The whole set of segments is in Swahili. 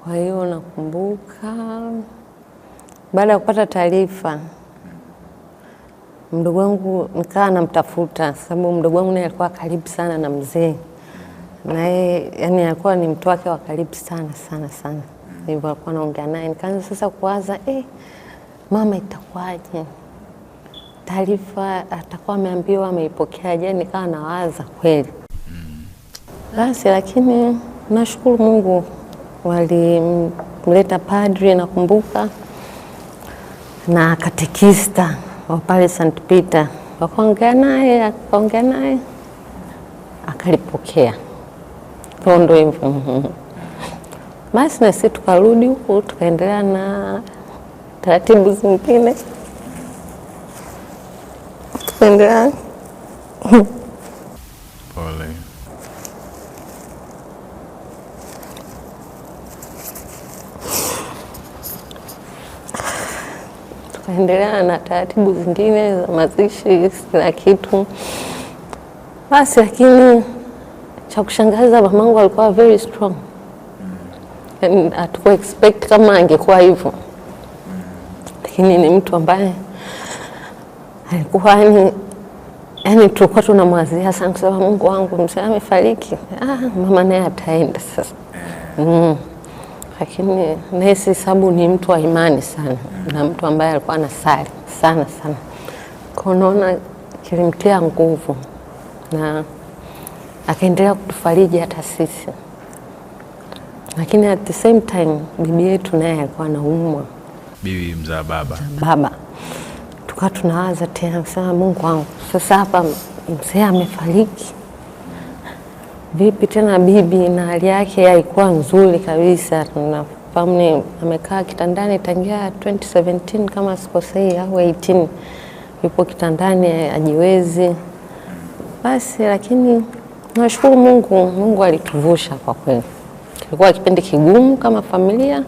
Kwa hiyo nakumbuka baada ya kupata taarifa, mdogo wangu nikaa namtafuta, sababu mdogo wangu naye alikuwa karibu sana na mzee. Naye yani alikuwa ni mtu wake wa karibu sana sana sana. Hivyo alikuwa anaongea naye, nikaanza sasa kuwaza mama itakuwaje? Taarifa atakuwa ameambiwa ameipokeaje? Nikawa nawaza kweli. Basi lakini nashukuru Mungu walimleta padri nakumbuka na katekista wa pale St. Peter. Wakaongea naye akalipokea. Ndio hivyo. Basi na sisi tukarudi huko tukaendelea na taratibu zingine. Tukaendelea. Pole. Tukaendelea na taratibu zingine za mazishi kila kitu. Basi lakini cha kushangaza mamangu alikuwa very strong. And hatuku expect kama angekuwa hivyo. Lakini ni mtu ambaye alikuwa yani tulikuwa tunamwazia sana kusema Mungu wangu mzee amefariki. Mama naye ataenda sasa. Lakini nesi sababu ni mtu wa imani sana na mtu ambaye alikuwa anasali sana sana. Kwa naona kilimtia nguvu na akaendelea kutufariji hata sisi. Lakini at the same time bibi yetu naye alikuwa anaumwa. Bibi mzaa baba. Baba. Tukawa tunawaza tena kusema Mungu wangu sasa hapa mzee amefariki. Vipi tena bibi na hali yake haikuwa nzuri kabisa. Tunafahamu amekaa kitandani tangia 2017 kama sikosei au 18. Yupo kitandani hajiwezi. Basi lakini nashukuru Mungu alituvusha kwa kweli. Kilikuwa kipindi kigumu kama familia.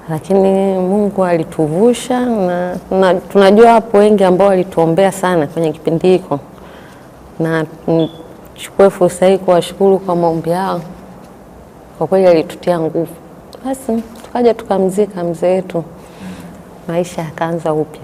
Lakini Mungu alituvusha na tunajua hapo wengi ambao walituombea sana kwenye kipindi hiko. Na chukue fursa hii kuwashukuru kwa maombi yao. Kwa kweli alitutia nguvu. Basi tukaja tukamzika mzee wetu. Maisha yakaanza upya.